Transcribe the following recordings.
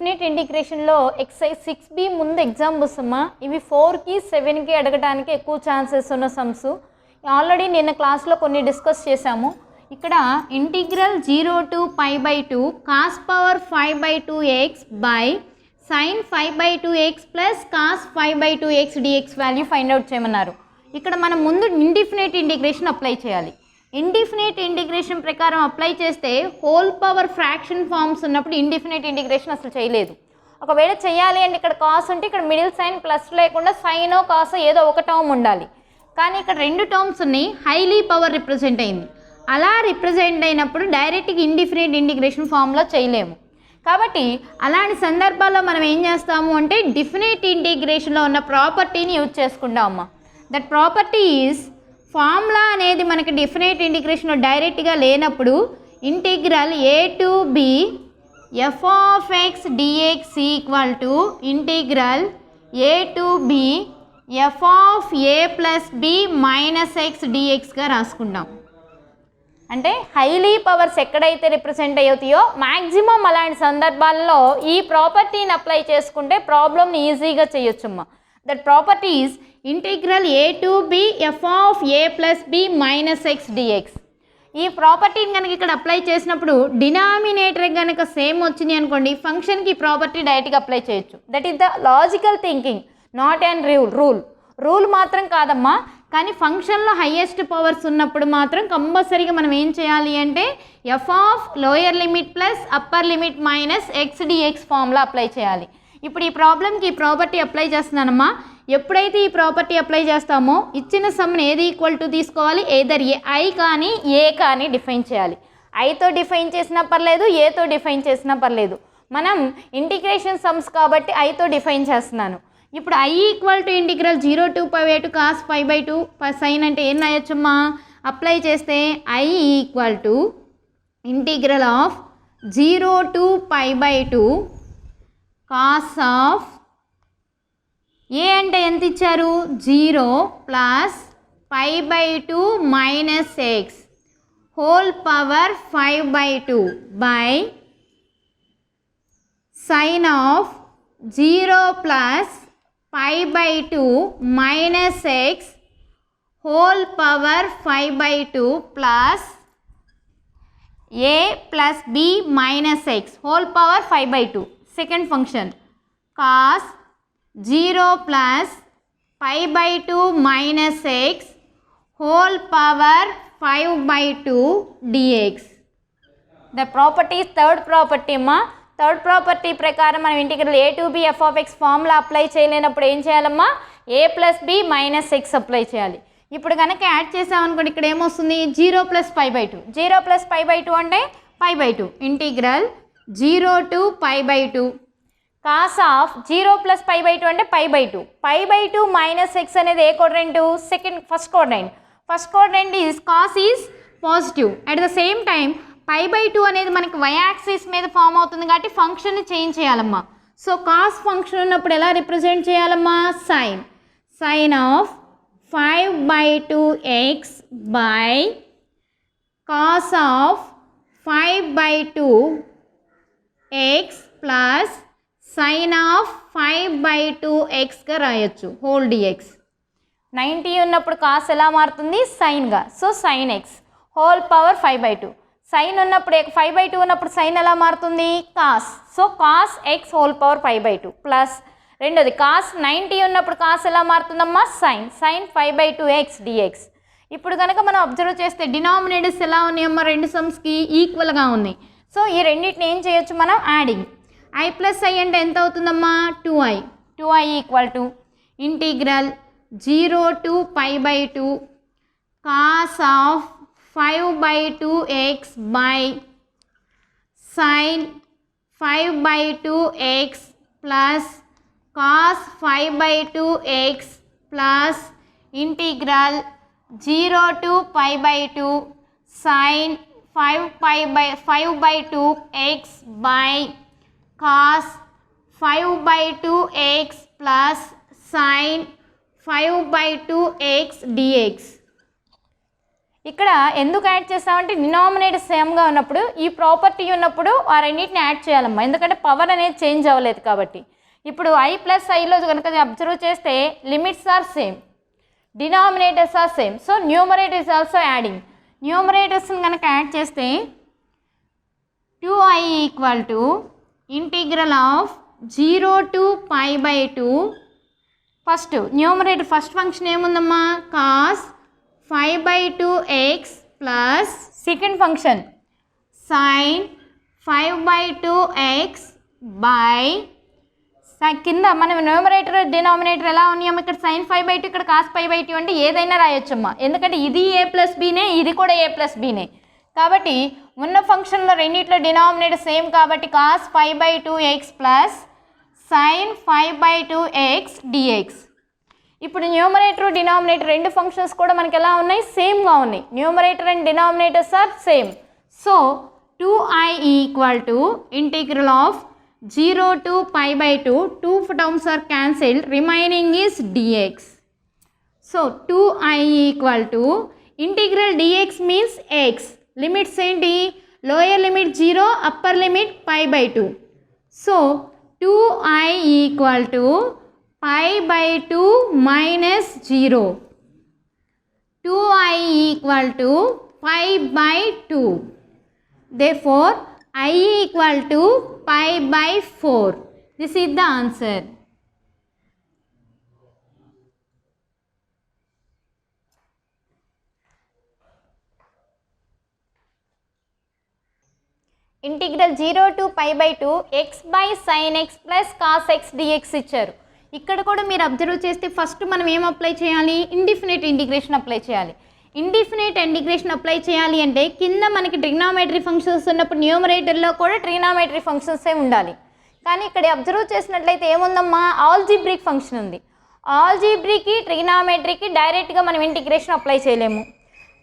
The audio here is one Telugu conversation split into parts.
డెఫినెట్ ఇంటిగ్రేషన్లో ఎక్సైజ్ 6B ముందు ఎగ్జామ్ వస్తామా, ఇవి 4కి 7కి అడగడానికి ఎక్కువ ఛాన్సెస్ ఉన్న సమ్స్. ఆల్రెడీ నిన్న క్లాస్లో కొన్ని డిస్కస్ చేశాము. ఇక్కడ integral 0 to π/2 cos power 5/2x by sin 5/2x plus cos 5/2x dx value find out చేయమన్నారు. ఇక్కడ మనం ముందు ఇండిఫినెట్ ఇంటిగ్రేషన్ అప్లై చేయాలి. ఇండిఫినెట్ ఇంటిగ్రేషన్ ప్రకారం అప్లై చేస్తే హోల్ పవర్ ఫ్రాక్షన్ ఫార్మ్స్ ఉన్నప్పుడు ఇండిఫినెట్ ఇంటిగ్రేషన్ అసలు చేయలేదు. ఒకవేళ చేయాలి అంటే ఇక్కడ కాస్ ఉంటే ఇక్కడ మిడిల్ సైన్ ప్లస్ లేకుండా సైనో కాసో ఏదో ఒక టర్మ్ ఉండాలి. కానీ ఇక్కడ రెండు టర్మ్స్ ఉన్నాయి, హైలీ పవర్ రిప్రజెంట్ అయింది. అలా రిప్రజెంట్ అయినప్పుడు డైరెక్ట్గా ఇండిఫినెట్ ఇంటిగ్రేషన్ ఫామ్లో చేయలేము. కాబట్టి అలాంటి సందర్భాల్లో మనం ఏం చేస్తాము అంటే డెఫినెట్ ఇంటిగ్రేషన్లో ఉన్న ప్రాపర్టీని యూజ్ చేసుకుంటామమ్మా. దట్ ప్రాపర్టీ ఈజ్ ఫార్ములా అనేది మనకి డెఫినెట్ ఇంటిగ్రేషన్లో డైరెక్ట్గా లేనప్పుడు integral a to b f of x dx equal to integral a to b f of a plus b minus x dxగా రాసుకుంటాం. అంటే హైలీ పవర్స్ ఎక్కడైతే రిప్రజెంట్ అవుతాయో మ్యాక్సిమం అలాంటి సందర్భాల్లో ఈ ప్రాపర్టీని అప్లై చేసుకుంటే ప్రాబ్లమ్ని ఈజీగా చేయొచ్చమ్మా. That property is integral a to b f of a plus b minus x dx. ఈ ప్రాపర్టీని కనుక ఇక్కడ అప్లై చేసినప్పుడు డినామినేటర్ కనుక సేమ్ వచ్చింది అనుకోండి, ఫంక్షన్కి ఈ ప్రాపర్టీ డైరెక్ట్గా అప్లై చేయొచ్చు. That is the logical thinking, not and rule మాత్రం కాదమ్మా. కానీ ఫంక్షన్లో హయ్యెస్ట్ పవర్స్ ఉన్నప్పుడు మాత్రం కంపల్సరీగా మనం ఏం చేయాలి అంటే F of lower limit plus upper limit minus X dx ఫామ్లో అప్లై చేయాలి. ఇప్పుడు ఈ ప్రాబ్లంకి ఈ ప్రాపర్టీ అప్లై చేస్తున్నానమ్మా. ఎప్పుడైతే ఈ ప్రాపర్టీ అప్లై చేస్తామో ఇచ్చిన సమ్ని ఏది ఈక్వల్ టు తీసుకోవాలి, ఏదర్ ఐ కానీ ఏ కానీ డిఫైన్ చేయాలి. ఐతో డిఫైన్ చేసినా పర్లేదు, ఏతో డిఫైన్ చేసినా పర్లేదు. మనం ఇంటిగ్రేషన్ సమ్స్ కాబట్టి ఐతో డిఫైన్ చేస్తున్నాను. ఇప్పుడు I equal to integral 0 to π/2 cos 5/2 sine అంటే ఏం రాయొచ్చమ్మా, అప్లై చేస్తే I equal to integral of 0 to π/2 cos of a అంటే ఎంత ఇచ్చారు 0 plus π/2 minus x whole power 5/2 by sine of 0 plus π/2 minus x whole power 5/2 plus a plus B minus x whole power 5/2. Second function cos 0 plus π/2 minus x whole power 5/2 dx. The property third property అమ్మా. థర్డ్ ప్రాపర్టీ ప్రకారం మనం integral a to b f of x formula apply చేయలేనప్పుడు ఏం చేయాలమ్మా, a plus b minus X apply చేయాలి. ఇప్పుడు కనుక యాడ్ చేసామనుకోండి ఇక్కడ ఏమొస్తుంది 0 ప్లస్ π/2. 0 ప్లస్ π/2 అంటే π/2 integral 0 to π/2 cos of 0 plus π/2 అంటే π/2 మైనస్ ఎక్స్ అనేది ఏ coordinate, first coordinate is cos is positive. At the same time π/2 అనేది మనకి y యాక్సిస్ మీద ఫామ్ అవుతుంది కాబట్టి ఫంక్షన్ని చేంజ్ చేయాలమ్మా. సో కాస్ ఫంక్షన్ ఉన్నప్పుడు ఎలా రిప్రజెంట్ చేయాలమ్మా, sine of 5/2x by cos of 5/2x plus sine of 5/2xగా రాయొచ్చు హోల్ డిఎక్స్. 90 ఉన్నప్పుడు కాస్ ఎలా మారుతుంది సైన్గా, so sine x whole power 5/2. Sine ఉన్నప్పుడు 5/2 ఉన్నప్పుడు సైన్ ఎలా మారుతుంది cos, so cos x whole power 5/2 plus రెండోది కాస్ 90 ఉన్నప్పుడు కాస్ ఎలా మారుతుందమ్మా సైన్ 5/2x dx. ఇప్పుడు కనుక మనం అబ్జర్వ్ చేస్తే డినామినేటర్స్ ఎలా ఉన్నాయమ్మా, రెండు సమ్స్కి ఈక్వల్గా ఉన్నాయి. సో ఈ రెండింటిని ఏం చేయొచ్చు మనం యాడింగ్. ఐ ప్లస్ ఐ అంటే ఎంత అవుతుందమ్మా 2i equal to integral 0 to π/2 cos of 5/2x by sine 5/2x plus cos 5/2x plus integral 0 to π/2 sine 5/2x by cos 5/2x plus sine 5/2x dx. ఇక్కడ ఎందుకు యాడ్ చేస్తామంటే డినామినేటర్ సేమ్గా ఉన్నప్పుడు ఈ ప్రాపర్టీ ఉన్నప్పుడు ఆ రెండింటిని యాడ్ చేయాలమ్మా, ఎందుకంటే పవర్ అనేది చేంజ్ అవ్వలేదు కాబట్టి. ఇప్పుడు I ప్లస్ ఐలో కనుక అబ్జర్వ్ చేస్తే limits are same, denominators are same, so numerator is also adding. న్యూమరేటర్స్ని కనుక యాడ్ చేస్తే 2i equal to integral of 0 to π/2. First numerator first function ఏముందమ్మా, cos 5/2x plus second function sin 5/2x by కింద మనం న్యూమరేటర్ డినామినేటర్ ఎలా ఉన్నాము, ఇక్కడ sin 5/2 ఇక్కడ cos 5/2 అంటే ఏదైనా రాయొచ్చమ్మా, ఎందుకంటే ఇది a ప్లస్ బీనే ఇది కూడా a ప్లస్ బీనే. కాబట్టి ఉన్న ఫంక్షన్లో రెండిట్లో డినామినేటర్ సేమ్ కాబట్టి cos 5/2x plus sin 5/2x dx. ఇప్పుడు న్యూమరేటర్ డినామినేటర్ రెండు ఫంక్షన్స్ కూడా మనకి ఎలా ఉన్నాయి, సేమ్గా ఉన్నాయి. Numerator and denominators are same. So 2i equal to integral of 0 to π/2, 2 terms are cancelled, remaining is dx. So 2i equal to integral dx means x. Limits ఏంటి, lower limit 0, upper limit π/2. So 2i equal to π/2 minus 0. 2i equal to π/2. Therefore, I equal to π/4. This is the answer. Integral 0 to π/2 x by sin x plus cos x dx ఇచ్చారు. ఇక్కడ కూడా మీరు అబ్జర్వ్ చేస్తే ఫస్ట్ మనం ఏం అప్లై చేయాలి, ఇండిఫినిట్ ఇంటిగ్రేషన్ అప్లై చేయాలి. ఇండిఫినిట్ ఇంటిగ్రేషన్ అప్లై చేయాలి అంటే కింద మనకి ట్రిగ్నామెట్రీ ఫంక్షన్స్ ఉన్నప్పుడు న్యూమరేటర్లో కూడా ట్రిగ్నామెట్రీ ఫంక్షన్సే ఉండాలి. కానీ ఇక్కడ అబ్జర్వ్ చేసినట్లయితే ఏముందమ్మా, ఆల్జీబ్రిక్ ఫంక్షన్ ఉంది. ఆల్జీబ్రిక్కి ట్రిగ్నామెట్రీకి డైరెక్ట్గా మనం ఇంటిగ్రేషన్ అప్లై చేయలేము.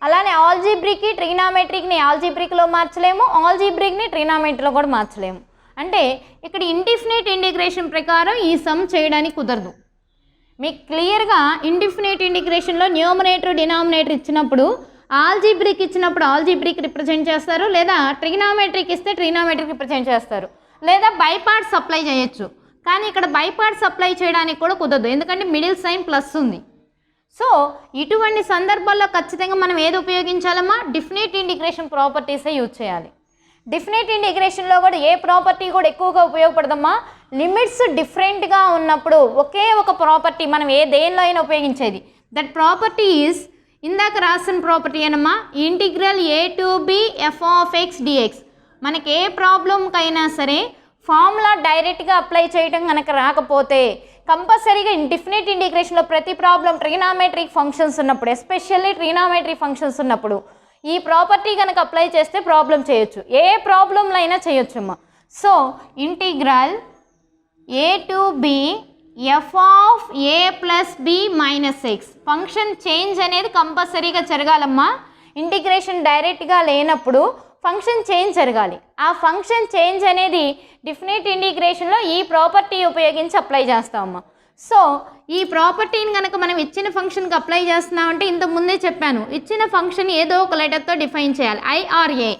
అలానే ఆల్జీబ్రిక్కి ట్రిగ్నామెట్రీని ఆల్జీబ్రిక్లో మార్చలేము, ఆల్జీబ్రిక్ని ట్రిగ్నామెట్రీలో కూడా మార్చలేము. అంటే ఇక్కడ ఇండిఫినిట్ ఇంటిగ్రేషన్ ప్రకారం ఈ సమ్ చేయడానికి కుదరదు. మీకు క్లియర్గా ఇండిఫినిట్ ఇంటిగ్రేషన్లో న్యూమరేటర్ డినామినేటర్ ఇచ్చినప్పుడు ఆల్జీబ్రిక్ ఇచ్చినప్పుడు ఆల్జీబ్రిక్ రిప్రజెంట్ చేస్తారు, లేదా ట్రిగ్నామెట్రిక్ ఇస్తే ట్రిగ్నామెట్రిక్ రిప్రజెంట్ చేస్తారు, లేదా బై పార్ట్స్ అప్లై చేయొచ్చు. కానీ ఇక్కడ బై పార్ట్స్ అప్లై చేయడానికి కూడా కుదరదు, ఎందుకంటే మిడిల్ సైన్ ప్లస్ ఉంది. సో ఇటువంటి సందర్భాల్లో ఖచ్చితంగా మనం ఏది ఉపయోగించాలమ్మా, డెఫినిట్ ఇంటిగ్రేషన్ ప్రాపర్టీసే యూజ్ చేయాలి. డెఫినిట్ ఇంటిగ్రేషన్లో కూడా ఏ ప్రాపర్టీ కూడా ఎక్కువగా ఉపయోగపడదమ్మా, లిమిట్స్ డిఫరెంట్గా ఉన్నప్పుడు ఒకే ఒక ప్రాపర్టీ మనం దేనిలో అయినా ఉపయోగించేది. దట్ ప్రాపర్టీ ఈజ్ ఇందాక రాసిన ప్రాపర్టీ అనమ్మా, integral a to b f of x dx. మనకి ఏ ప్రాబ్లంకైనా సరే ఫార్ములా డైరెక్ట్గా అప్లై చేయడం కనుక రాకపోతే కంపల్సరీగా డెఫినిట్ ఇంటిగ్రేషన్లో ప్రతి ప్రాబ్లం ట్రిగ్నామెట్రిక్ ఫంక్షన్స్ ఉన్నప్పుడు, ఎస్పెషల్లీ ట్రిగ్నామెట్రిక్ ఫంక్షన్స్ ఉన్నప్పుడు ఈ ప్రాపర్టీ కనుక అప్లై చేస్తే ప్రాబ్లం చేయొచ్చు, ఏ ప్రాబ్లంలో అయినా చేయొచ్చమ్మా. So integral a to b f of a plus b minus x. Function change అనేది కంపల్సరీగా జరగాలమ్మా. ఇంటిగ్రేషన్ డైరెక్ట్గా లేనప్పుడు ఫంక్షన్ చేంజ్ జరగాలి. ఆ ఫంక్షన్ చేంజ్ అనేది డెఫినిట్ ఇంటిగ్రేషన్లో ఈ ప్రాపర్టీ ఉపయోగించి అప్లై చేస్తామమ్మా. సో ఈ ప్రాపర్టీని కనుక మనం ఇచ్చిన ఫంక్షన్కి అప్లై చేస్తున్నామంటే ఇంతకు ముందే చెప్పాను, ఇచ్చిన ఫంక్షన్ ఏదో ఒక లెటర్తో డిఫైన్ చేయాలి, I or A.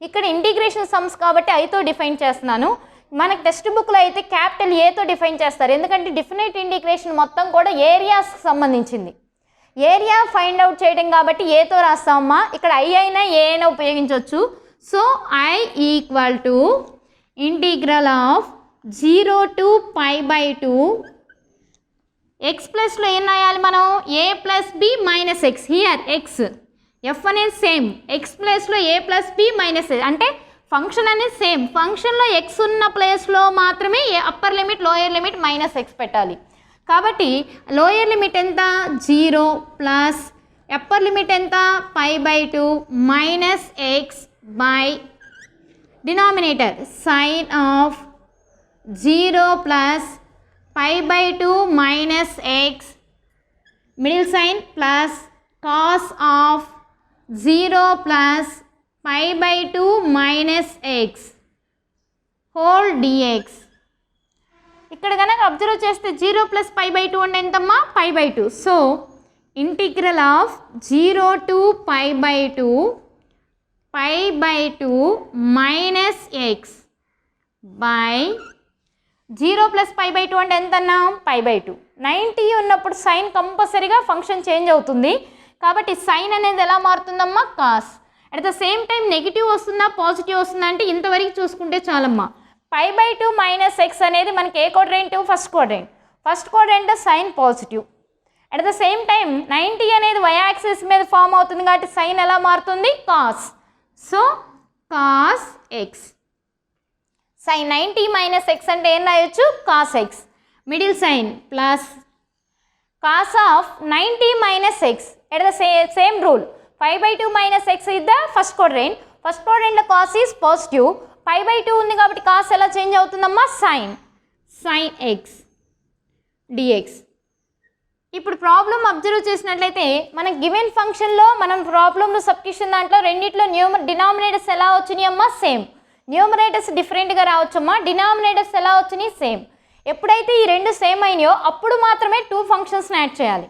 ఇక్కడ ఇంటిగ్రేషన్ సమ్స్ కాబట్టి ఐతో డిఫైన్ చేస్తున్నాను. మనకు టెక్స్ట్ బుక్లో అయితే క్యాపిటల్ ఏతో డిఫైన్ చేస్తారు, ఎందుకంటే డెఫినిట్ ఇంటిగ్రేషన్ మొత్తం కూడా ఏరియాస్కి సంబంధించింది. ఏరియా ఫైండ్ అవుట్ చేయడం కాబట్టి ఏతో రాస్తామమ్మా. ఇక్కడ I అయినా ఏ అయినా ఉపయోగించవచ్చు. So I equal to integral of 0 to π/2 x ప్లస్లో ఏం రాయాలి మనం, a plus B minus X. Here X F అనేది సేమ్, ఎక్స్ ప్లస్లో a ప్లస్ బి మైనస్ అంటే ఫంక్షన్ అనేది సేమ్. ఫంక్షన్లో ఎక్స్ ఉన్న ప్లేస్లో మాత్రమే upper limit lower limit minus X పెట్టాలి. కాబట్టి లోయర్ లిమిట్ ఎంత 0 ప్లస్ అప్పర్ లిమిట్ ఎంత π/2 minus x by denominator sine of 0 plus π/2 minus x, middle sign plus cos of 0 plus π/2 minus x whole dx. ఇక్కడ కనుక అబ్జర్వ్ చేస్తే 0 plus π/2 అంటే ఎంతమ్మా, π/2. So integral of 0 to π/2 minus x by 0 + π/2 అంటే ఎంత అన్నాం π/2. 90 ఉన్నప్పుడు సైన్ కంపల్సరీగా ఫంక్షన్ చేంజ్ అవుతుంది. కాబట్టి సైన్ అనేది ఎలా మారుతుందమ్మా cos. At the same time negative వస్తుందా పాజిటివ్ వస్తుందా అంటే ఇంతవరకు చూసుకుంటే చాలమ్మా. π/2 మైనస్ ఎక్స్ అనేది మనకి ఏ quadrant first quadrant. First quadrant sine positive. At the same time 90 అనేది y యాక్సిస్ మీద ఫామ్ అవుతుంది కాబట్టి సైన్ ఎలా మారుతుంది cos. So cos x. Sine 90 minus x అంటే ఏం రాయొచ్చు cos x. Middle sign plus cos of 90 minus x. At the same rule π/2 minus x is the first quadrant. First క్వాడ్రెంట్లో కాస్ ఈజ్ పాజిటివ్. π/2 ఉంది కాబట్టి కాస్ ఎలా చేంజ్ అవుతుందమ్మా సైన్ ఎక్స్ డిఎక్స్. ఇప్పుడు ప్రాబ్లం అబ్జర్వ్ చేసినట్లయితే మన గివెన్ ఫంక్షన్లో మనం ప్రాబ్లంలో సబ్స్టిట్యూషన్ దాంట్లో రెండిట్లో డినామినేటర్స్ ఎలా వచ్చినాయి అమ్మా సేమ్. న్యూమరేటర్స్ డిఫరెంట్గా రావచ్చమ్మా, డినామినేటర్స్ ఎలా వచ్చినాయి సేమ్. ఎప్పుడైతే ఈ రెండు సేమ్ అయినాయో అప్పుడు మాత్రమే 2 ఫంక్షన్స్ని యాడ్ చేయాలి.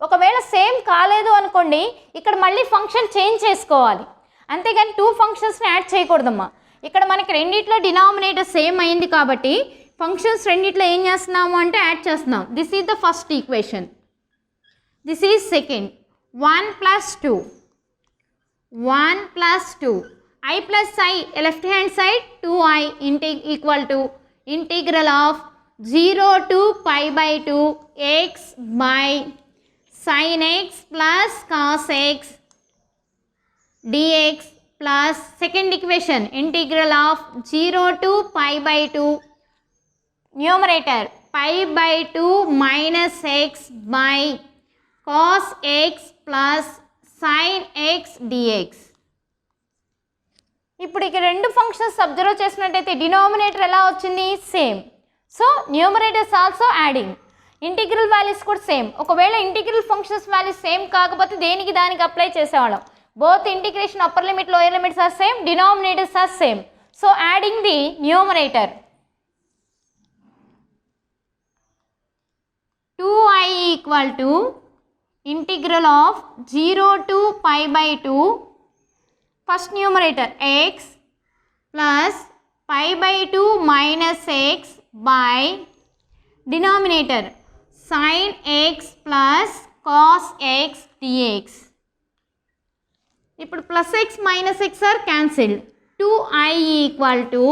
ఒకవేళ సేమ్ కాలేదు అనుకోండి ఇక్కడ మళ్ళీ ఫంక్షన్ చేంజ్ చేసుకోవాలి, అంతేగాని 2 ఫంక్షన్స్ని యాడ్ చేయకూడదమ్మా. ఇక్కడ మనకి రెండిట్లో డినామినేటర్ సేమ్ అయింది కాబట్టి ఫంక్షన్స్ రెండిట్లో ఏం చేస్తున్నాము అంటే యాడ్ చేస్తున్నాం. This is the first equation, this is second. 1 + 2 1 + 2 I plus I left hand side 2i equal to integral of 0 to π/2 x by sin x plus cos x dx plus second equation integral of 0 to π/2 numerator π/2 minus x by cos x plus sin x dx. ఇప్పుడు ఇక్కడ రెండు ఫంక్షన్స్ అబ్జర్వ్ చేసినట్టయితే డినామినేటర్ ఎలా వచ్చింది same. So numerators also adding. Integral values కూడా సేమ్. ఒకవేళ ఇంటిగ్రల్ ఫంక్షన్స్ వాల్యూస్ సేమ్ కాకపోతే దేనికి దానికి అప్లై చేసేవాళ్ళం. Both integration upper limit lower limits are same, denominators are same. So adding the numerator 2i equal to integral of 0 to π/2 first numerator x plus π/2 minus x by denominator sin x plus cos x dx. ఇప్పుడు plus x minus x are cancelled. 2i equal to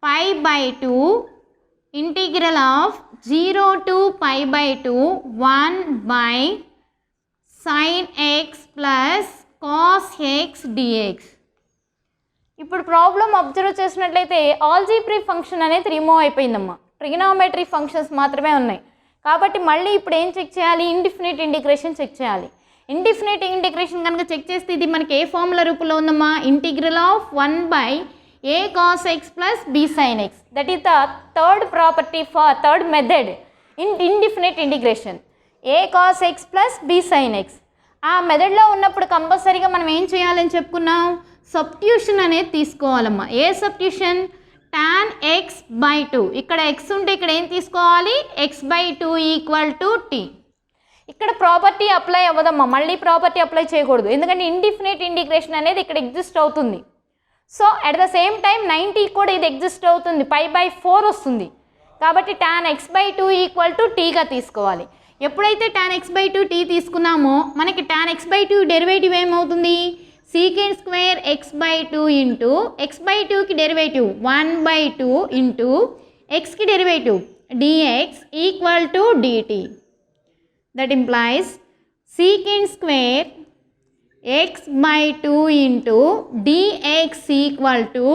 π/2 integral of 0 to π/2 1 by sin x plus cos x dx. ఇప్పుడు ప్రాబ్లం అబ్జర్వ్ చేసినట్లయితే ఆల్జీబ్రీ ఫంక్షన్ అనేది రిమూవ్ అయిపోయిందమ్మా, ట్రిగనోమెట్రీ ఫంక్షన్స్ మాత్రమే ఉన్నాయి. కాబట్టి మళ్ళీ ఇప్పుడు ఏం చెక్ చేయాలి, ఇండిఫినిట్ ఇంటిగ్రేషన్ చెక్ చేయాలి. ఇండిఫినిట్ ఇంటిగ్రేషన్ కనుక చెక్ చేస్తే ఇది మనకి ఏ ఫార్ములా రూపంలో ఉందమ్మా, integral of 1 by a cos x plus b sin x. That is the third property for third method in indefinite integration, a cos x plus b sin x. ఆ మెథడ్లో ఉన్నప్పుడు కంపల్సరీగా మనం ఏం చేయాలని చెప్పుకున్నాం, సబ్స్టిట్యూషన్ అనేది తీసుకోవాలమ్మా. ఏ సబ్స్టిట్యూషన్, tan x/2. ఇక్కడ x ఉంటే ఇక్కడ ఏం తీసుకోవాలి, x/2 ఈక్వల్ టు t. ఇక్కడ ప్రాపర్టీ అప్లై అవ్వదమ్మా, మళ్ళీ ప్రాపర్టీ అప్లై చేయకూడదు, ఎందుకంటే ఇండిఫినిట్ ఇంటిగ్రేషన్ అనేది ఇక్కడ ఎగ్జిస్ట్ అవుతుంది. So at the same time 90 కూడా ఇది ఎగ్జిస్ట్ అవుతుంది, π/4 వస్తుంది. కాబట్టి tan x/2 ఈక్వల్ టు tగా తీసుకోవాలి. ఎప్పుడైతే tan x/2 t తీసుకున్నామో మనకి tan x/2 డెరివేటివ్ ఏమవుతుంది, secant square x/2 ఇంటూ x/2కి డెరివేటివ్ 1/2 ఇంటూ xకి derivative dx equal to dt. That implies secant square x/2 into dx equal to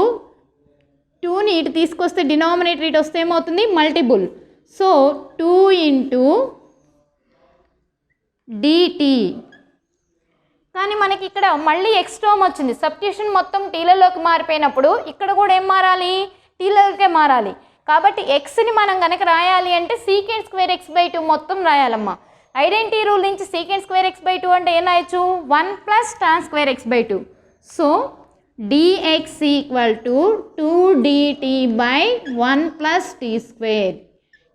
2ని ఇటు తీసుకొస్తే డినామినేటర్ ఇటు వస్తే ఏమవుతుంది మల్టిపుల్. So 2 into dt. కానీ మనకి ఇక్కడ మళ్ళీ ఎక్స్ టర్మ్ వచ్చింది, సబ్స్టిట్యూషన్ మొత్తం టీలలోకి మారిపోయినప్పుడు ఇక్కడ కూడా ఏం మారాలి, టీలకే మారాలి. కాబట్టి ఎక్స్ని మనం కనుక రాయాలి అంటే secant square x/2 మొత్తం రాయాలమ్మా. ఐడెంటిటీ రూల్ నుంచి secant square x/2 అంటే ఏం రాయొచ్చు, 1 plus tan square x/2. So dx equal to 2 dt by 1 plus t square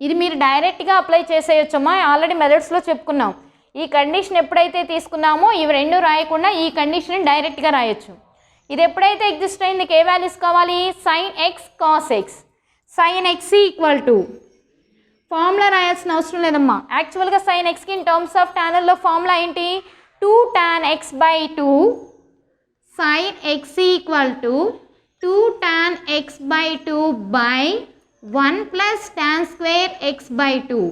ఇది మీరు డైరెక్ట్గా అప్లై చేసేయచ్చమ్మా, ఆల్రెడీ మెథడ్స్లో చెప్పుకున్నాం. ఈ కండిషన్ ఎప్పుడైతే తీసుకున్నామో ఇవి రెండు రాయకుండా ఈ కండిషన్ డైరెక్ట్గా రాయొచ్చు. ఇది ఎప్పుడైతే ఎగ్జిస్ట్ అయింది ఏ వాల్యూస్ కావాలి, sin x cos x. sin x equal to formula రాయాల్సిన అవసరం లేదమ్మా. యాక్చువల్గా sin xకి ఇన్ టర్మ్స్ ఆఫ్ టానర్లో ఫార్ములా ఏంటి, 2 tan x/2 sin x equal to 2 tan x/2 by 1 plus tan square x/2.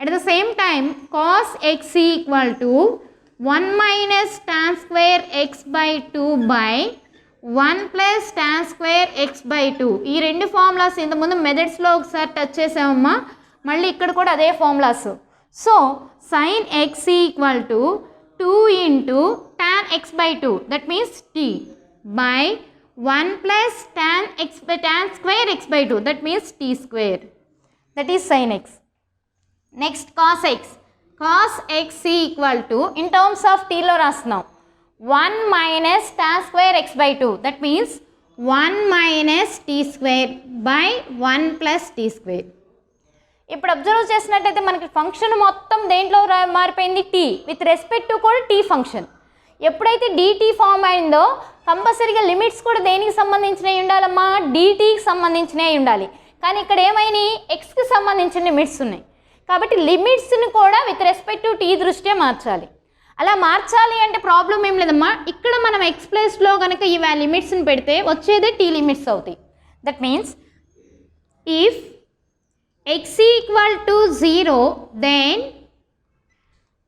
At the same time cos x equal to 1 minus tan square x/2 by 1 plus tan square x/2. ఈ రెండు ఫార్ములాస్ ఇంతకుముందు మెథడ్స్లో ఒకసారి టచ్ చేసామమ్మా, మళ్ళీ ఇక్కడ కూడా అదే formulas. So sin x equal to 2 into tan x/2 that means t by 1 plus tan square x/2 that means t square, that is sin x. Next cos x. cos x equal to in terms of t లో రాస్తున్నాం 1 minus tan square x/2 that means 1 minus t square by 1 plus t square. ఇప్పుడు అబ్జర్వ్ చేసినట్టయితే మనకి ఫంక్షన్ మొత్తం దేంట్లో మారిపోయింది, t విత్ రెస్పెక్ట్ టు కూడా t ఫంక్షన్. ఎప్పుడైతే dt ఫామ్ అయిందో కంపల్సరీగా లిమిట్స్ కూడా దేనికి సంబంధించినవి ఉండాలమ్మా, dtకి సంబంధించినవి ఉండాలి. కానీ ఇక్కడ ఏమైనాయి, xకి సంబంధించిన లిమిట్స్ ఉన్నాయి కాబట్టి లిమిట్స్ని కూడా విత్ రెస్పెక్ట్ టు t దృష్ట్యా మార్చాలి. అలా మార్చాలి అంటే ప్రాబ్లం ఏం లేదమ్మా, ఇక్కడ మనం ఎక్స్ ప్లేస్లో కనుక ఈ లిమిట్స్ని పెడితే వచ్చేదే t లిమిట్స్ అవుతాయి. That means if x equal to 0 then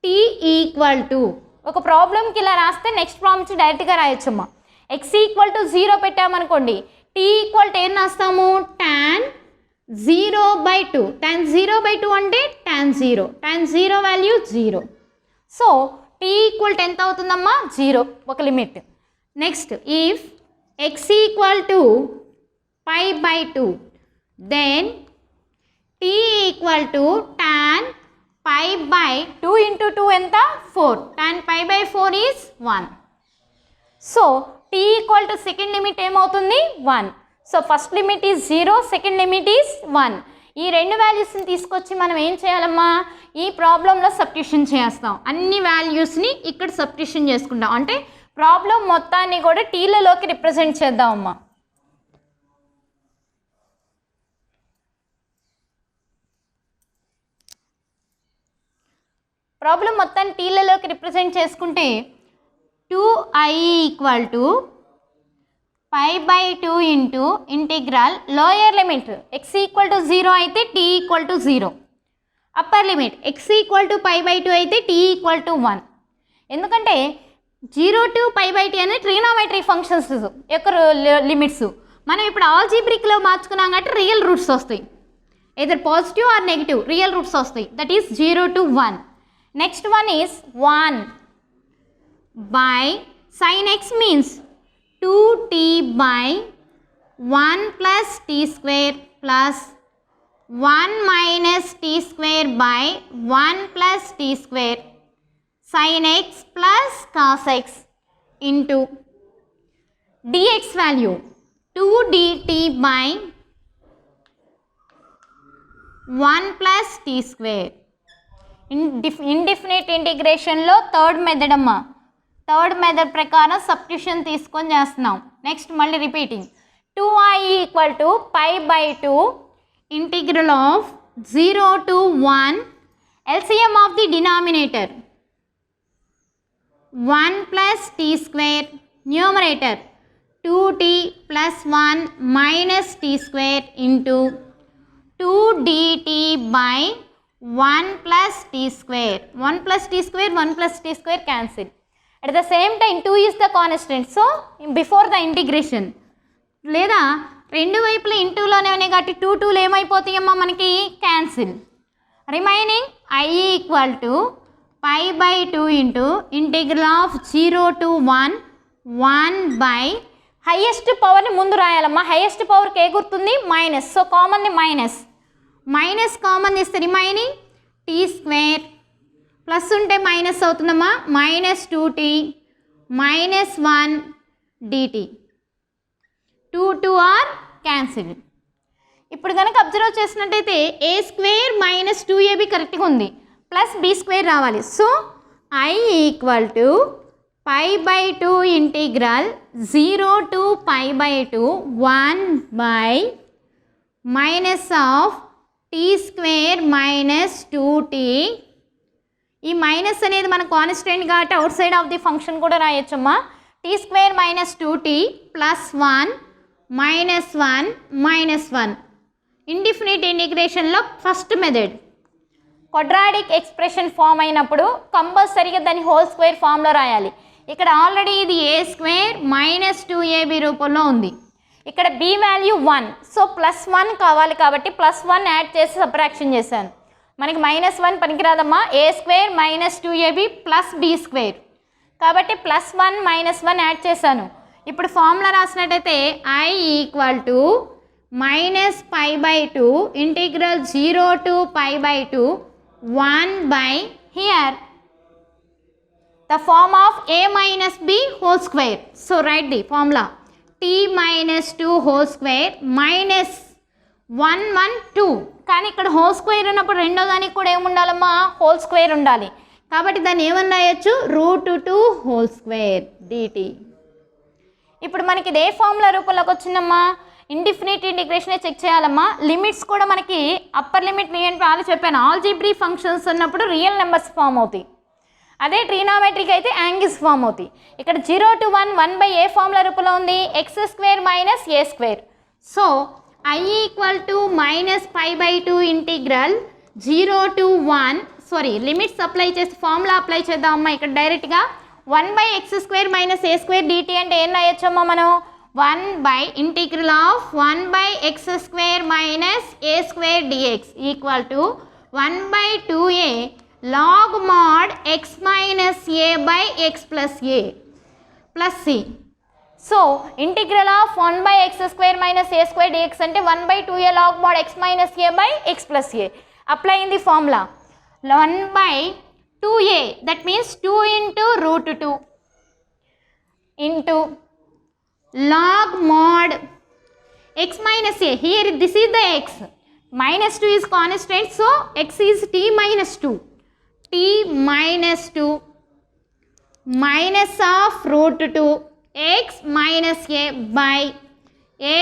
t equal to, ఒక ప్రాబ్లంకి ఇలా రాస్తే నెక్స్ట్ ప్రాబ్లమ్స్ డైరెక్ట్గా రాయొచ్చమ్మా. x ఈక్వల్ టు 0 పెట్టామనుకోండి, t ఈక్వల్ టు ఏం రాస్తాము, tan 0/2. tan 0/2 అంటే tan 0, tan 0 value 0. So t equal to ఎంత అవుతుందమ్మా, 0 ఒక limit. Next if x equal to π/2 then t equal to tan π/2 into 2 ఎంత, 4. tan π/4 is 1. So t equal to second limit ఏమవుతుంది, 1. So first limit is 0, second limit is 1. ఈ రెండు వాల్యూస్ని తీసుకొచ్చి మనం ఏం చేయాలమ్మా, ఈ ప్రాబ్లంలో సబ్స్టిట్యూషన్ చేస్తాం. అన్ని వాల్యూస్ని ఇక్కడ సబ్స్టిట్యూషన్ చేసుకుంటాం, అంటే ప్రాబ్లం మొత్తాన్ని కూడా టీలలోకి రిప్రజెంట్ చేద్దామమ్మా. ప్రాబ్లం మొత్తాన్ని టీలలోకి రిప్రజెంట్ చేసుకుంటే 2i equal to π/2 into integral lower limit x equal to 0 అయితే t equal to 0, upper limit x equal to π/2 అయితే t ఈక్వల్ టు 1. ఎందుకంటే 0 టు π/2 అనేది ట్రిగ్నోమెట్రీ ఫంక్షన్స్ యొక్క లిమిట్స్. మనం ఇప్పుడు ఆల్జీబ్రిక్లో మార్చుకున్నాం కాబట్టి రియల్ రూట్స్ వస్తాయి, either positive or negative real roots వస్తాయి, that is 0 to 1. Next one is 1 by sin x means 2t by 1 plus t square plus 1 minus t square by 1 plus t square sin x plus cos x into dx value 2 dt by 1 plus t square. Indefinite ఇంటిగ్రేషన్లో థర్డ్ మెథడ్ అమ్మా, థర్డ్ మెథడ్ ప్రకారం సబ్స్టిట్యూషన్ తీసుకొని చేస్తున్నాం. నెక్స్ట్ మళ్ళీ repeating 2i equal to π/2 integral of 0 to 1 LCM of the denominator 1 plus t square, numerator 2t plus 1 minus t square into 2 dt by 1 plus t square. 1 plus t square, 1 plus t square cancel. At the same time 2 is the constant, so before the integration లేదా రెండు వైపుల ఇంటూలోనే ఉన్నాయి కాబట్టి 2 2లు ఏమైపోతాయమ్మా మనకి, cancel. Remaining i equal to π/2 into integral of 0 to 1 1 by highest పవర్ని ముందు రాయాలమ్మా. హైయెస్ట్ పవర్కి ఏ గుర్తుంది, మైనస్. సో కామన్ని మైనస్ కామన్ ఇస్తే రిమైనింగ్ టీ స్క్వేర్ ప్లస్ ఉంటే మైనస్ అవుతుందమ్మా, minus 2t minus 1 dt. 2 2 are cancel. ఇప్పుడు కనుక అబ్జర్వ్ చేసినట్టయితే ఏ స్క్వేర్ మైనస్ 2ab కరెక్ట్గా ఉంది, ప్లస్ బీ స్క్వేర్ రావాలి. So I equal to π/2 integral 0 to π/2 1 by minus of t square minus 2t. ఈ మైనస్ అనేది మన కాన్స్టెంట్ కాబట్టి outside of the function కూడా రాయొచ్చమ్మా. T square minus 2t plus 1 minus 1 minus 1. Indefinite ఇంటిగ్రేషన్లో first method quadratic expression form అయినప్పుడు కంపల్సరీగా దాన్ని హోల్ స్క్వేర్ ఫామ్లో రాయాలి. ఇక్కడ ఆల్రెడీ ఇది ఏ స్క్వేర్ మైనస్ 2ab రూపంలో ఉంది, ఇక్కడ b వాల్యూ 1, సో ప్లస్ 1 కావాలి కాబట్టి ప్లస్ 1 యాడ్ చేసి సబ్ట్రాక్షన్ చేశాను. మనకి మైనస్ 1 పనికిరాదమ్మా, a square minus 2ab plus be square కాబట్టి ప్లస్ 1 మైనస్ 1 యాడ్ చేశాను. ఇప్పుడు ఫార్ములా రాసినట్టయితే I equal to minus π/2 integral 0 to π/2 1 by here the form of a minus b whole square. So write the formula t minus 2 whole square minus 1 1 2. కానీ ఇక్కడ హోల్ స్క్వేర్ ఉన్నప్పుడు రెండో దానికి కూడా ఏముండాలమ్మా, హోల్ స్క్వేర్ ఉండాలి కాబట్టి దాన్ని ఏమని రాయొచ్చు, √2 హోల్ స్క్వేర్ dt. ఇప్పుడు మనకి ఇదే ఫార్ములా రూపంలోకి వచ్చిందమ్మా. ఇండిఫినిట్ ఇంటిగ్రేషనే చెక్ చేయాలమ్మా. లిమిట్స్ కూడా మనకి అప్పర్ లిమిట్ ఏంటి వాళ్ళు చెప్పాను, ఆల్జీబ్రీ ఫంక్షన్స్ ఉన్నప్పుడు రియల్ నెంబర్స్ ఫామ్ అవుతాయి, అదే ట్రినామెట్రిక్ అయితే యాంగిల్స్ ఫామ్ అవుతాయి. ఇక్కడ 0 to 1 1 బై ఏ ఫార్ములా రూపంలో ఉంది, x square minus a square. So I equal to minus π/2 integral 0 to 1 sorry limits apply చేసి ఫార్ములా అప్లై చేద్దామమ్మా. ఇక్కడ డైరెక్ట్గా 1 by x square minus a square dt అంటే ఏం రాయొచ్చమ్మా మనం, 1 by integral of 1 by x square minus a square dx equal to 1 by 2a log mod x minus a by x plus a plus c. So integral of 1 by x square minus a square dx అంటే 1 by 2a log mod x minus a by x plus a. Apply in the formula 1 by 2a that means 2 into √2 into log mod x minus a. Here this is the x, minus 2 is constant, so x is t minus 2, t minus 2 minus of √2 x minus a by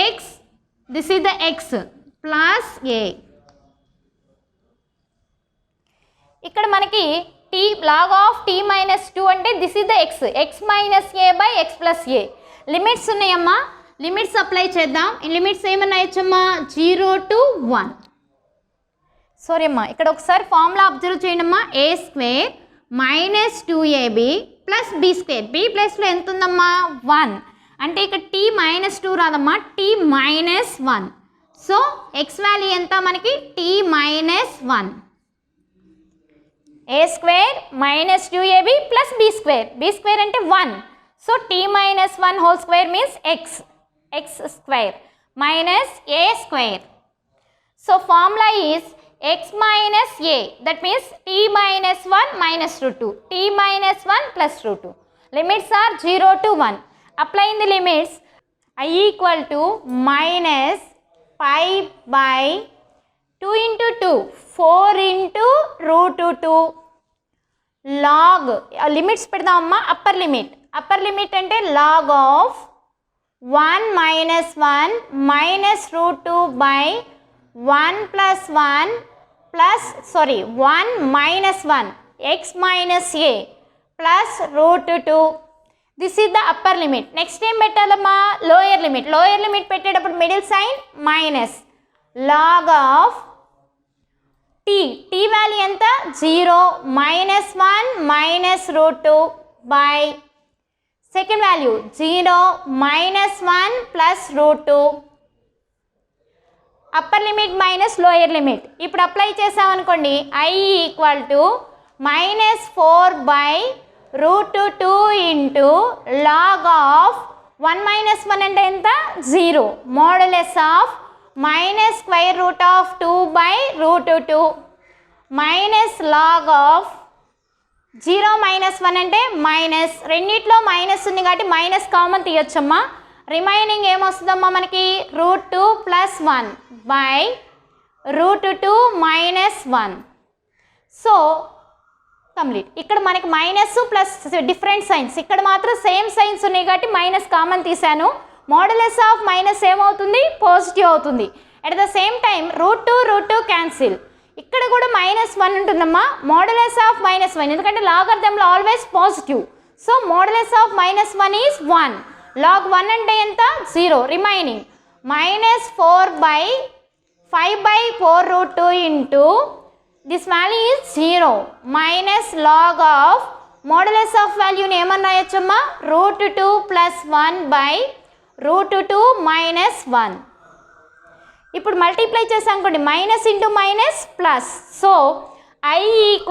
x, this is the x plus a. ఇక్కడ మనకి t log of t minus 2 అంటే this is the x minus a by x plus a. Limits ఉన్నాయమ్మా, లిమిట్స్ అప్లై చేద్దాం. ఈ లిమిట్స్ ఏమన్నా ఇచ్చమ్మా, 0 to 1. సారీ అమ్మా, ఇక్కడ ఒకసారి ఫార్ములా అబ్జర్వ్ చేయండి అమ్మా. A square minus 2ab plus be square, b ప్లస్లో ఎంత ఉందమ్మా 1 అంటే ఇక్కడ t మైనస్ 2 రాదమ్మా, t minus 1. So X value ఎంత మనకి, t minus 1. A square minus 2ab plus be square, B square అంటే 1, so t minus 1 whole square means x square minus a square. So formula is x minus a, that means t minus 1 minus √2, t minus 1 plus √2. Limits are 0 to 1. Applying the limits, I equal to minus π/2 into 2, 4 into √2 log, limits పెడదామమ్మా. అప్పర్ లిమిట్ అంటే log of 1 minus 1 minus √2 by 1 plus 1 plus 1 minus 1 x minus a plus √2. This is the upper limit. Next ఏం పెట్టాలమ్మా, లోయర్ లిమిట్ పెట్టేటప్పుడు middle sign minus log of t value ఎంత 0 minus 1 minus √2 by second value 0 minus 1 plus √2. Upper limit minus lower limit. ఇప్పుడు అప్లై చేసామనుకోండి, I equal to minus 4 by √2 into log of 1 minus 1 అంటే ఎంత 0 modulus of minus square root of 2 by √2 minus log of 0 minus 1 అంటే మైనస్, రెండిట్లో మైనస్ ఉంది కాబట్టి మైనస్ కామన్ తీయొచ్చమ్మా. రిమైనింగ్ ఏమొస్తుందమ్మా మనకి √2 plus 1 by √2 minus 1. So complete. ఇక్కడ మనకి మైనస్ ప్లస్ డిఫరెంట్ సైన్స్, ఇక్కడ మాత్రం సేమ్ సైన్స్ ఉన్నాయి కాబట్టి మైనస్ కామన్ తీసాను. మోడలస్ ఆఫ్ మైనస్ ఏమవుతుంది, పాజిటివ్ అవుతుంది. At the same time √2 cancel. ఇక్కడ కూడా -1 ఉంటుందమ్మా. మోడలస్ ఆఫ్ -1 ఎందుకంటే లాగరిథంలో always positive. So modulus of -1 is 1. log 1 అంటే ఎంత, 0. Remaining -4/5/4√2 into this value is 0 minus log of modulus of వాల్యూని ఏమన్నా రాయొచ్చమ్మా, √2 + 1/√2 - 1. ఇప్పుడు మల్టిప్లై చేసాం అనుకోండి, minus into minus plus. So I =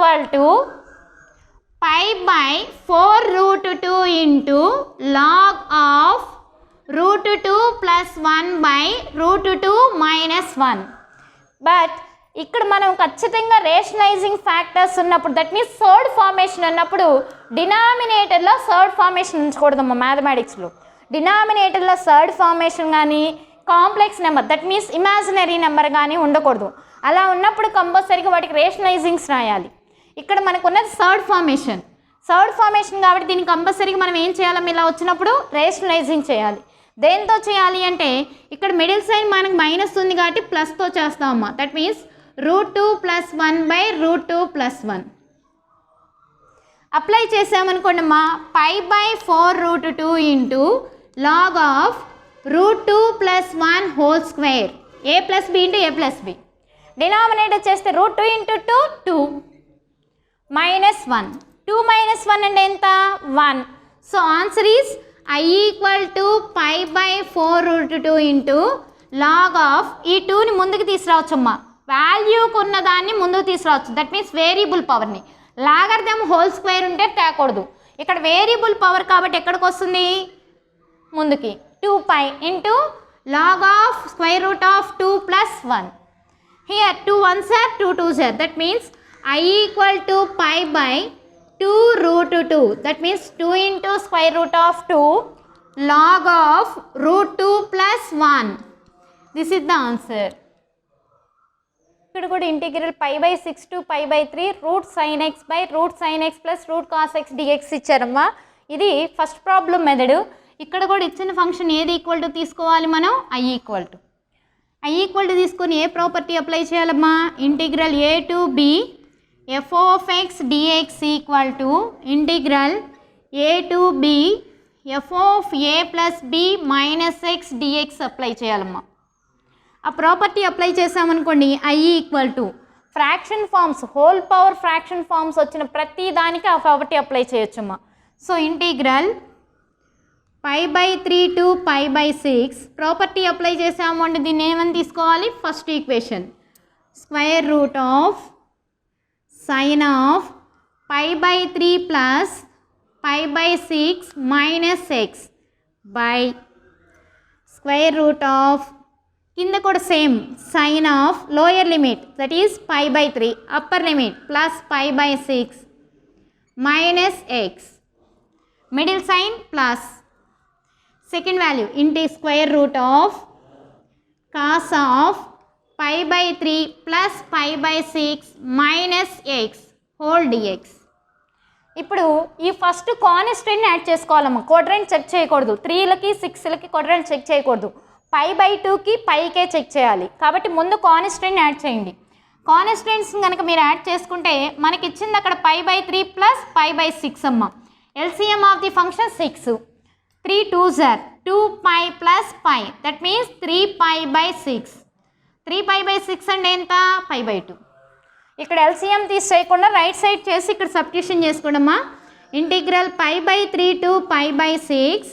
π/4√2 into log of √2 + 1/√2 - 1. But ఇక్కడ మనం ఖచ్చితంగా రేషనలైజింగ్ ఫ్యాక్టర్స్ ఉన్నప్పుడు, దట్ మీన్స్ థర్డ్ ఫార్మేషన్ ఉన్నప్పుడు డినామినేటర్లో థర్డ్ ఫార్మేషన్ ఉంచకూడదమ్మా. మ్యాథమెటిక్స్లో డినామినేటర్లో థర్డ్ ఫార్మేషన్ కానీ complex number, that means imaginary number కానీ ఉండకూడదు. అలా ఉన్నప్పుడు కంపల్సరీగా వాటికి రేషనలైజింగ్స్ రాయాలి. ఇక్కడ మనకు ఉన్నది థర్డ్ ఫార్మేషన్ కాబట్టి దీనికి కంపల్సరీగా మనం ఏం చేయాలి, ఇలా వచ్చినప్పుడు రేషనలైజింగ్ చేయాలి. దేంతో చేయాలి అంటే ఇక్కడ మిడిల్ సైన్ మనకు మైనస్ ఉంది కాబట్టి ప్లస్తో చేస్తామమ్మా. దట్ మీన్స్ √2 + 1/√2 + 1 అప్లై చేసామనుకోండి అమ్మా. π/4√2 into log of √2 + 1 whole square, a + b into a + b. Denominator చేస్తే √2 ఇంటూ 2 2 -1. 2 - 1 అంటే ఎంత, 1. So answer is I = π/4√2 into log of ఈ 2ని ముందుకు తీసుకురావచ్చమ్మా. వాల్యూకు ఉన్నదాన్ని ముందుకు తీసుకురావచ్చు. దట్ మీన్స్ వేరియబుల్ పవర్ని. లాగరిథం హోల్ స్క్వేర్ ఉంటే తేకూడదు. ఇక్కడ వేరియబుల్ పవర్ కాబట్టి ఎక్కడికి వస్తుంది, ముందుకి. 2π into log of √2 + 1. Here 2 1s are 2 2s are. That means I = π/2√2. That means 2 into √2 log of √2 + 1. This is the answer. ఇక్కడ కూడా integral π/6 to π/3 √sin x √sin x + √cos x dx ఇచ్చారమ్మా. ఇది ఫస్ట్ ప్రాబ్లం మెథడ్. ఇక్కడ కూడా ఇచ్చిన ఫంక్షన్ ఏది ఈక్వల్ టు తీసుకోవాలి మనం, I ఈక్వల్ టు తీసుకొని ఏ ప్రాపర్టీ అప్లై చేయాలమ్మా, ఇంటిగ్రల్ a to b f(x) dx = ఇంటిగ్రల్ a to b f(a + b - x) dx apply చేయాలమ్మా. ఆ ప్రాపర్టీ అప్లై చేసామనుకోండి, I = fraction forms, whole power fraction forms వచ్చిన ప్రతి దానికి ఆ ప్రాపర్టీ అప్లై చేయొచ్చమ్మా. So integral π/3 to π/6 property apply చేసాము అంటే దీన్ని ఏమని తీసుకోవాలి, first equation √sin of π/3 + π/6 - x by కింద కూడా same sin of lower limit that is π/3 upper limit plus π/6 - x middle sign plus second value into cos of π/3 + π/6 - x whole dx. ఇప్పుడు ఈ ఫస్ట్ కాన్స్టెంట్ని యాడ్ చేసుకోవాలమ్మా. క్వాడ్రంట్ చెక్ చేయకూడదు. 3లకి 6లకి క్వాడ్రంట్ చెక్ చేయకూడదు. π/2కి పైకే చెక్ చేయాలి. కాబట్టి ముందు కాన్స్టెంట్ని యాడ్ చేయండి. కాన్స్టెంట్స్ కనుక మీరు యాడ్ చేసుకుంటే మనకి ఇచ్చింది అక్కడ π/3 + π/6 అమ్మ. LCM ఆఫ్ ది ఫంక్షన్ 6. 3 2s are 2π + π. దట్ మీన్స్ 3π/6. 3π/6 అంటే ఎంత, π/2. ఇక్కడ LCM తీసేయకుండా రైట్ సైడ్ చేసి ఇక్కడ సబ్స్టిట్యూషన్ చేసుకోండమ్మా. Integral π/3 to π/6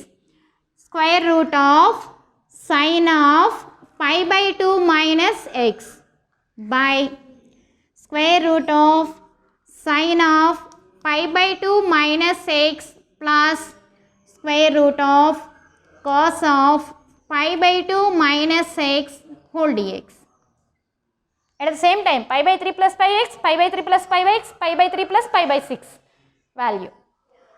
√sin of π/2 - x by √sin of π/2 - x plus cos of π/2 - x whole dx. At the same time π/3 + πx, π/3 + πx, π/3 + π/6 value.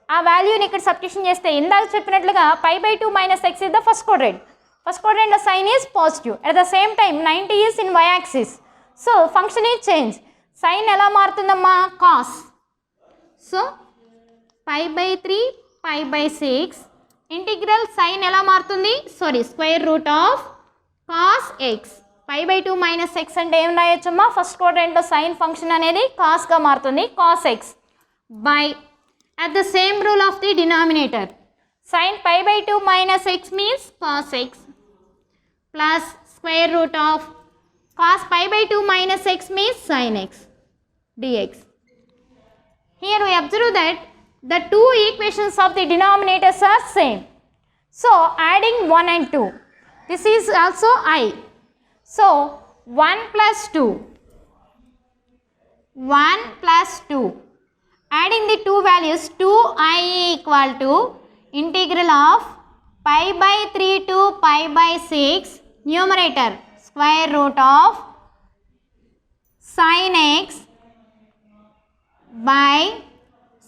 ఆ వాల్యూని ఇక్కడ సబ్స్టిట్యూషన్ చేస్తే ఇందాక చెప్పినట్లుగా π/2 - x is the first quadrant. First quadrant the sign is positive. At the same time 90 is in y-axis. So function is changed. Sign ఎలా మారుతుందమ్మా? cos. So pi by 3 pi by 6 integral sign ఎలా మారుతుంది? square root of cos x. pi by 2 minus x అంటే ఏం రాయొచ్చమ్మా? ఫస్ట్ క్వాడ్రంట్లో సైన్ ఫంక్షన్ అనేది కాస్గా మారుతుంది, cos x by at the same rule of the denominator. Sin pi by 2 minus x means cos x plus square root of cos pi by 2 minus x means sin x dx. Here we observe that the two equations of the denominators are same. So adding 1 and 2. This is also I. So 1 plus 2. 1 plus 2. Adding the two values 2i equal to integral of pi by 3 to pi by 6 numerator square root of sin x by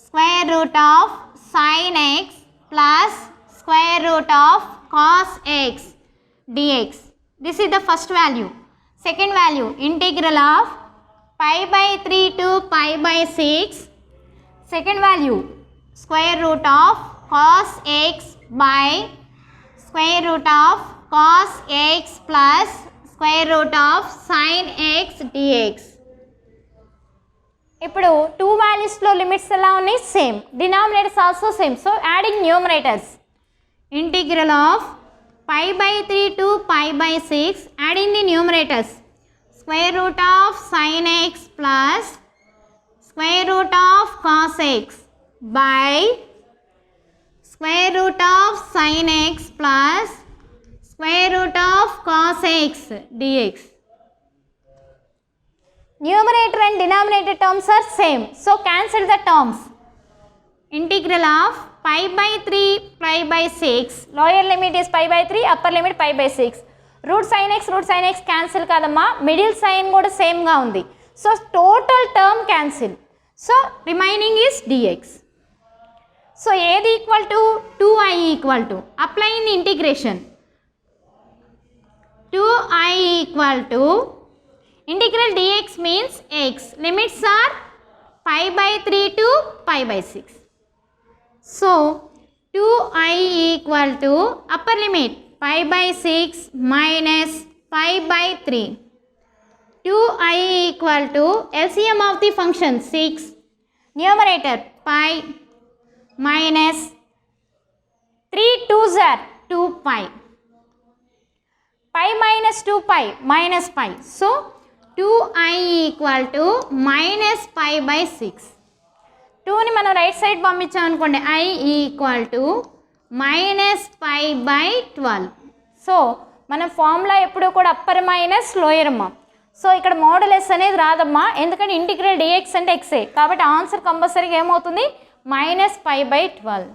square root of sin x plus square root of cos x dx. This is the first value. Second value integral of pi by 3 to pi by 6. Second value square root of cos x by square root of cos x plus square root of sin x dx. ఇప్పుడు టూ వాల్యూస్లో లిమిట్స్ ఎలా ఉన్నాయి? Same. Denominators also same. So adding numerators integral of pi by 3 to pi by 6 adding the numerators square root of sin x plus square root of cos x by square root of sin x plus square root of cos x dx. Numerator and denominator terms are same. So cancel the terms. Integral of pi by 3 pi by 6. Lower limit is pi by 3, upper limit pi by 6. Root sin x cancel kadamma. Middle sign kuda same ga undi. So total term cancel. So remaining is dx. So ఏది equal to 2i equal to applying the integration 2i equal to integral dx means x. Limits are pi by 3 to pi by 6. So 2i equal to upper limit pi by 6 minus pi by 3. 2i equal to LCM of the function 6. Numerator pi minus 3 2s are 2 pi. Pi minus 2 pi minus pi. So 2i equal to minus pi by 6. 2ని మనం రైట్ సైడ్ పంపించాం అనుకోండి i equal to minus pi by 12. So మన ఫార్ములా ఎప్పుడు కూడా అప్పర్ మైనస్ లోయర్ అమ్మా. సో ఇక్కడ మోడలెస్ అనేది రాదమ్మా, ఎందుకంటే ఇంటిగ్రల్ dx అంటే xే, కాబట్టి ఆన్సర్ కంపల్సరీగా ఏమవుతుంది? Minus pi by 12.